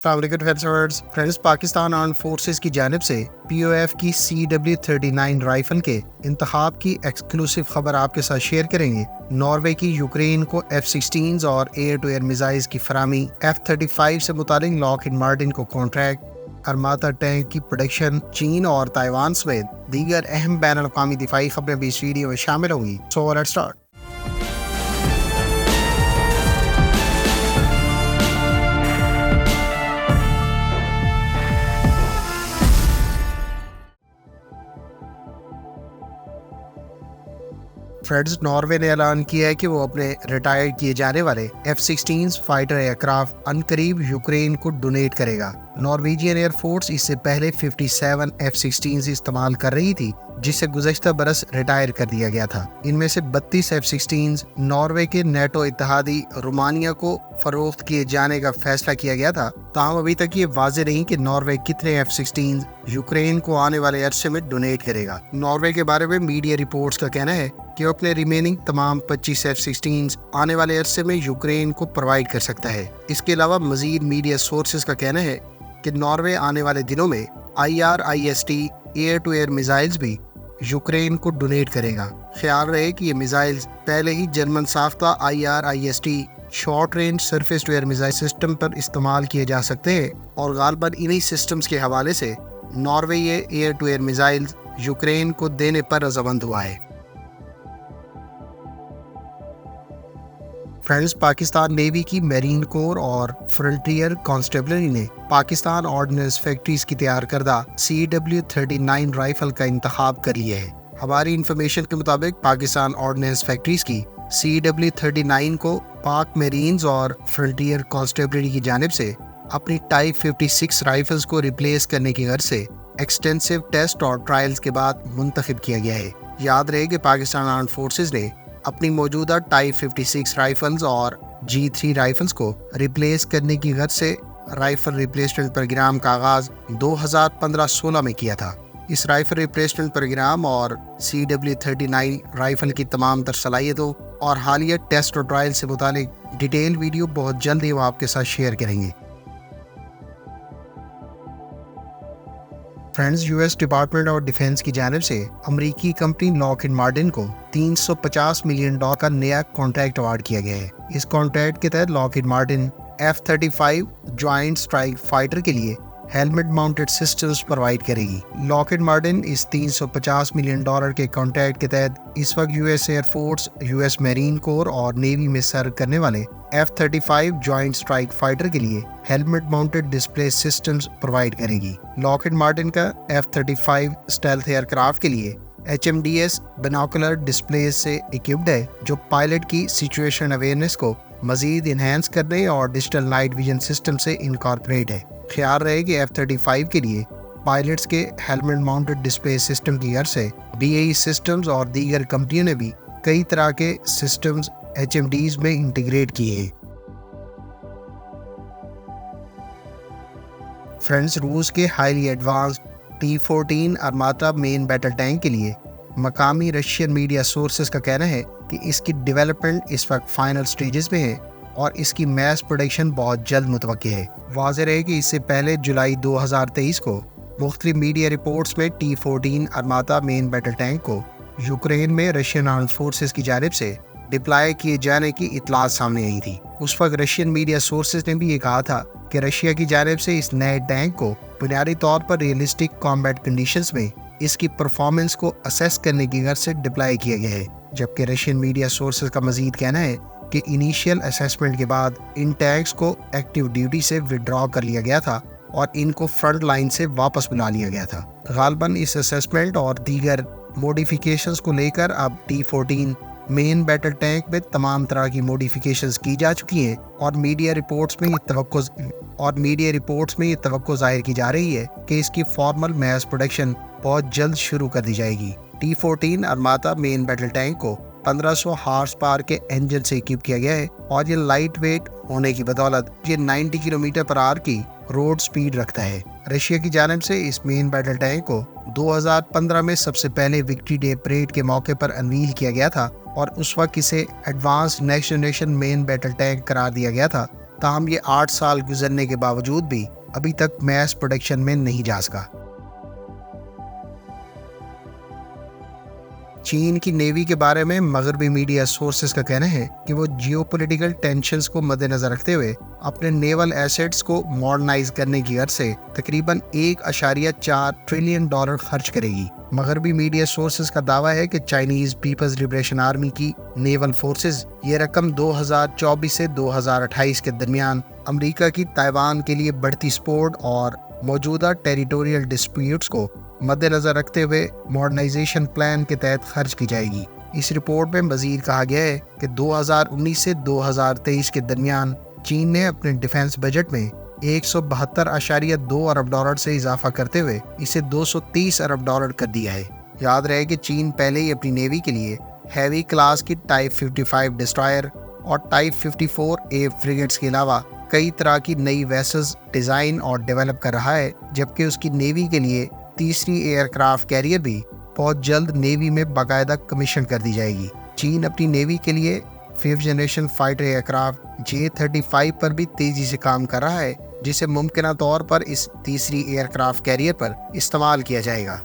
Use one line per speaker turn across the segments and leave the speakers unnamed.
Friends, Pakistan armed forces की जानिब से POF की CW39 राइफल के इंतखाब की एक्सक्लूसिव खबर आपके साथ शेयर करेंगे। नॉर्वे की यूक्रेन को F-16 और एयर टू एयर मिसाइल्स की फरामी, F-35 से मुतालिक लॉकहीड मार्टिन को कॉन्ट्रैक्ट, अरमाता टैंक की प्रोडक्शन, चीन और ताइवान समेत दीगर अहम बैन अल-अक़वामी दिफाई खबरें भी इस वीडियो में शामिल होंगी। So let's start. Friends, Norway ने ऐलान किया है कि वो अपने रिटायर किए जाने वाले F-16 फाइटर एयरक्राफ्ट अनकरीब यूक्रेन को डोनेट करेगा। नॉर्वेजियन एयरफोर्स इससे पहले 57 F-16 इस्तेमाल कर रही थी, जिसे गुज़श्ता बरस रिटायर कर दिया गया था। इनमें से 32 F-16 नॉर्वे के नेटो इत्तेहादी रोमानिया को फरोख्त किए जाने का फैसला किया गया था। ताहम अभी तक ये वाज़ेह नहीं कि नॉर्वे कितने F-16 यूक्रेन को आने वाले अरसे में डोनेट करेगा। नॉर्वे के बारे में मीडिया रिपोर्ट्स का कहना है कि वो अपने रिमेनिंग तमाम 25 F-16 आने वाले अरसे में यूक्रेन को प्रोवाइड कर सकता है। इसके अलावा मजीद मीडिया सोर्सेज का कहना है कि नॉर्वे आने वाले दिनों में IRIS-T air to air missiles भी यूक्रेन को डोनेट करेगा। ख्याल रहे कि ये मिसाइल्स पहले ही जर्मन साफ्ता IRIS-T short range surface to air missile system पर इस्तेमाल किए जा सकते हैं और गालबन इन्हीं सिस्टम्स के हवाले से नॉर्वे ये air to air missiles Ukraine को देने पर रजामंद हुआ है। फ्रेंड्स, पाकिस्तान नेवी की मेरीन कोर और फ्रंटियर कॉन्स्टेबलरी ने पाकिस्तान ऑर्डिनेंस फैक्ट्रीज की तैयार करदा CW39 राइफल का इंतखाब कर लिया है। हमारी इंफॉर्मेशन के मुताबिक पाकिस्तान ऑर्डिनेंस फैक्ट्रीज की CW39 को पाक मेरीन्स और फ्रंटियर कॉन्स्टेबलरी की जानिब से अपनी टाइप 56 राइफल्स को रिप्लेस करने की गर्ज से एक्सटेंसिव टेस्ट और ट्रायल्स के बाद मुंतखब किया गया है। याद रहे कि पाकिस्तान आर्म्ड फोर्सेस ने अपनी मौजूदा टाइप 56 राइफल्स और G3 राइफल्स को रिप्लेस करने की गर्ज से राइफल रिप्लेसमेंट प्रोग्राम का आगाज 2015-16 में किया था। इस राइफल रिप्लेसमेंट प्रोग्राम और CW39 राइफल की तमाम तर सलाहियतों और हालिया टेस्ट और ट्रायल से मुतालिक डिटेल वीडियो बहुत जल्द ही वो आपके साथ शेयर करेंगे। Friends, US department of defence की जानिब से अमरीकी कंपनी लॉकहीड मार्टिन को $350 मिलियन का नया कॉन्ट्रैक्ट अवार्ड किया गया है। इस कॉन्ट्रैक्ट के तहत Lockheed Martin F-35 joint strike fighter के लिए हेलमेट माउंटेड सिस्टम्स प्रोवाइड करेगी। लॉकहीड मार्टिन इस $350 मिलियन के कॉन्ट्रैक्ट के तहत इस वक्त US air force, US marine corps और नेवी में सर्व करने वाले F-35 ज्वाइंट स्ट्राइक फाइटर के लिए helmet mounted display systems provide करेगी। लॉकहीड मार्टिन का F-35 स्टेल्थ एयरक्राफ्ट के लिए HMDS बिनोकुलर डिस्प्ले से इक्विप्ड है, जो पायलट की सिचुएशन अवेयरनेस को मजीद इनहेंस करने और डिजिटल नाइट विजन सिस्टम से इनकॉर्पोरेट है। ख्याल रहे कि F-35 के लिए पायलट्स के हेलमेट माउंटेड डिस्प्ले सिस्टम की गर्ज से BAE सिस्टम्स और दीगर कंपनियों ने भी कई तरह के सिस्टम्स HMDs में इंटीग्रेट किए हैं। फ्रेंड्स, रूस के highly advanced T-14 Armata main battle tank के लिए मकामी रशियन मीडिया सोर्सेज का कहना है कि इसकी डेवलपमेंट इस वक्त फाइनल स्टेजेस में है और इसकी मैस प्रोडक्शन बहुत जल्द मुतवक्की है। वाज़ेह रहे कि इससे पहले जुलाई 2023 को मुख्तलिफ मीडिया रिपोर्ट्स में T-14 Armata main battle tank को यूक्रेन में रशियन आर्म्ड फोर्सेस की जानिब से डिप्लॉय किए जाने की इतलात सामने आई थी। उस वक्त रशियन मीडिया सोर्सेज ने भी ये कहा था कि रशिया की जानिब से इस नए टैंक को बुनियादी तौर पर रियलिस्टिक कॉम्बैट कंडीशंस में इसकी परफॉर्मेंस को असेस करने की गर्ज से डिप्लॉय किया गया है। जबकि रशियन मीडिया सोर्सेज का मजीद कहना है कि इनिशियल असेसमेंट के बाद इन टैंक्स को एक्टिव ड्यूटी से विड्रॉ कर लिया गया था और इनको फ्रंट लाइन से वापस बुला लिया गया था। गालबन इस असेसमेंट और दीगर मॉडिफिकेशंस को लेकर अब T-14 मेन बैटल टैंक में तमाम तरह की मॉडिफिकेशंस की जा चुकी हैं और मीडिया रिपोर्ट्स में ये तवक्को जाहिर की जा रही है कि इसकी फॉर्मल मैस प्रोडक्शन बहुत जल्द शुरू कर दी जाएगी। T-14 Armata main battle tank को 1500 हॉर्स पावर के इंजन से इक्विप किया गया है और ये लाइट वेट होने की बदौलत ये 90 किलोमीटर पर आवर की रोड स्पीड रखता है। रशिया की जानिब से इस मेन बैटल टैंक को 2015 में सबसे पहले विक्ट्री डे परेड के मौके पर अनवील किया गया था और उस वक्त इसे advance next generation main battle tank करार दिया गया था تاہم یہ 8 سال گزرنے کے باوجود بھی ابھی تک میس پروڈکشن میں نہیں جا سکا۔ چین کی نیوی کے بارے میں مغربی میڈیا سورسز کا کہنا ہے کہ وہ جیو پولیٹیکل ٹینشنز کو مد نظر رکھتے ہوئے اپنے نیول ایسیٹس کو ماڈرنائز کرنے کی غرض سے تقریباً $1.4 ٹریلین خرچ کرے گی۔ مغربی میڈیا سورسز کا دعویٰ ہے کہ چائنیز پیپلز لبریشن آرمی کی نیول فورسز یہ رقم 2024 سے 2028 کے درمیان امریکہ کی تائیوان کے لیے بڑھتی سپورٹ اور موجودہ ٹیریٹوریل ڈسپیوٹس کو مد نظر رکھتے ہوئے ماڈرنائزیشن پلان کے تحت خرچ کی جائے گی۔ اس رپورٹ میں مزید کہا گیا ہے کہ 2019 سے 2023 کے درمیان چین نے اپنے ڈیفنس بجٹ میں $172.2 ارب سے اضافہ کرتے ہوئے اسے $230 ارب کر دیا ہے۔ یاد رہے کہ چین پہلے ہی اپنی نیوی کے لیے ہیوی کلاس کی ٹائپ 55 ڈسٹرائر اور ٹائپ 54A فریگیٹس کے علاوہ کئی طرح کی نئی ویسلز ڈیزائن اور ڈیولپ کر رہا ہے، جبکہ اس کی نیوی کے لیے تیسری ایئر کرافٹ کیریئر بھی بہت جلد نیوی میں باقاعدہ کمیشن کر دی جائے گی۔ چین اپنی نیوی کے لیے 5th generation fighter aircraft J-35 پر بھی تیزی سے کام کر رہا ہے، جسے ممکنہ طور پر اس تیسری ایئر کرافٹ کیریئر پر استعمال کیا جائے گا۔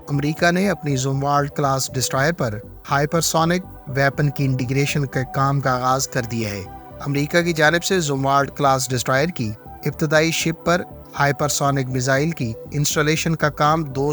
امریکہ نے اپنی زوموالڈ کلاس ڈسٹرائر پر ہائپرسونک ویپن کی انٹیگریشن کے کام کا آغاز کر دیا ہے۔ امریکہ کی جانب سے زوموالڈ کلاس ڈسٹرائر کی ابتدائی شپ پر ہائپرسونک میزائل کی انسٹالیشن کا کام 2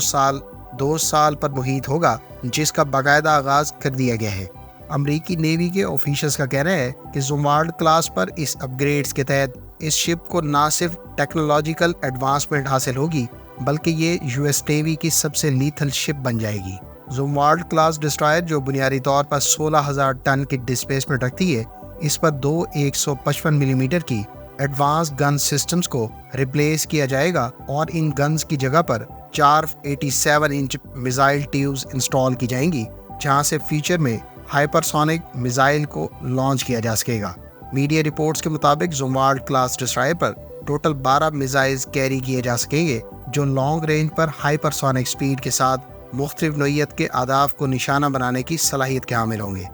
سال پر محیط ہوگا، جس کا باقاعدہ آغاز کر دیا گیا ہے۔ امریکی نیوی کے آفیشلز کا کہنا ہے کہ زوموالڈ کلاس پر اس اپ گریڈز کے تحت اس شپ کو نہ صرف ٹیکنالوجیکل ایڈوانسمنٹ حاصل ہوگی بلکہ یہ US نیوی کی سب سے لیتھل شپ بن جائے گی۔ زوموالڈ کلاس ڈسٹرائر جو بنیادی طور پر 16,000 ٹن کی ڈسپلیسمنٹ رکھتی ہے، اس پر 2 155 ملی میٹر کی ایڈوانس گن سسٹمز کو ریپلیس کیا جائے گا اور ان گنز کی جگہ پر 4 87 انچ میزائل ٹیوبز انسٹال کی جائیں گی، جہاں سے فیوچر میں ہائپرسونک میزائل کو لانچ کیا جا سکے گا۔ میڈیا رپورٹس کے مطابق زوموالڈ کلاس ڈسٹرائر پر ٹوٹل 12 میزائلز کیری کیے جا سکیں گے، جو لانگ رینج پر ہائپرسونک سپیڈ کے ساتھ مختلف نوعیت کے اہداف کو نشانہ بنانے کی صلاحیت کے حامل ہوں گے۔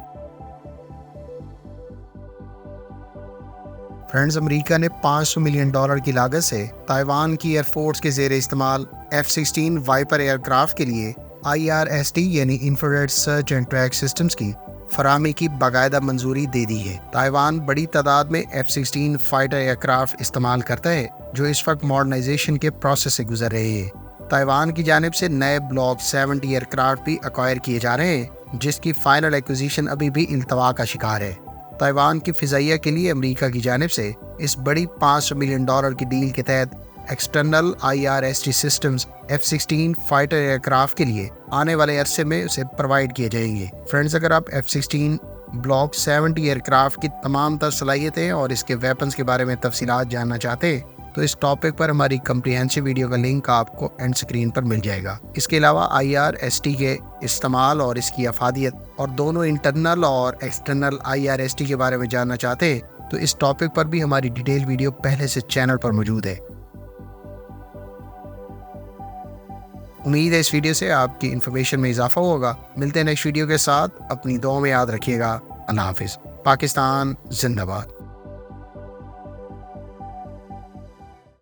فرینڈز، امریکہ نے $500 ملین کی لاگت سے تائیوان کی ایئر فورس کے زیر استعمال F-16 وائپر ایئر کرافٹ کے لیے IRST یعنی infrared search and track systems کی فراہمی کی باقاعدہ منظوری دے دی ہے۔ تائیوان بڑی تعداد میں F-16 فائٹر ایئر کرافٹ استعمال کرتا ہے، جو اس وقت ماڈرنائزیشن کے پروسیس سے گزر رہے ہیں۔ تائیوان کی جانب سے نئے بلاک 70 ایئر کرافٹ بھی ایکوائر کیے جا رہے ہیں، جس کی فائنل ایکوزیشن ابھی بھی التوا کا شکار ہے۔ تائیوان کی فضائیہ کے لیے امریکہ کی جانب سے اس بڑی $500 ملین کی ڈیل کے تحت external IRST systems F-16 fighter aircraft کے لیے آنے والے عرصے میں اسے پرووائڈ کیے جائیں گے۔ فرینڈز، اگر آپ F-16 بلاک 70 ایئر کرافٹ کی تمام تر صلاحیتیں اور اس کے ویپنز کے بارے میں تفصیلات جاننا چاہتے ہیں تو اس ٹاپک پر ہماری کمپریہنسو ویڈیو کا لنک آپ کو اینڈ سکرین پر مل جائے گا۔ اس کے علاوہ IRST کے استعمال اور اس کی افادیت اور دونوں انٹرنل اور ایکسٹرنل IRST کے بارے میں جاننا چاہتے ہیں تو اس ٹاپک پر بھی ہماری ڈیٹیل ویڈیو پہلے سے چینل پر موجود ہے۔ امید ہے اس ویڈیو سے آپ کی انفارمیشن میں اضافہ ہوگا۔ ملتے ہیں نیکسٹ ویڈیو کے ساتھ، اپنی دعاؤں میں یاد رکھیے گا۔ اللہ حافظ۔ پاکستان زندہ باد۔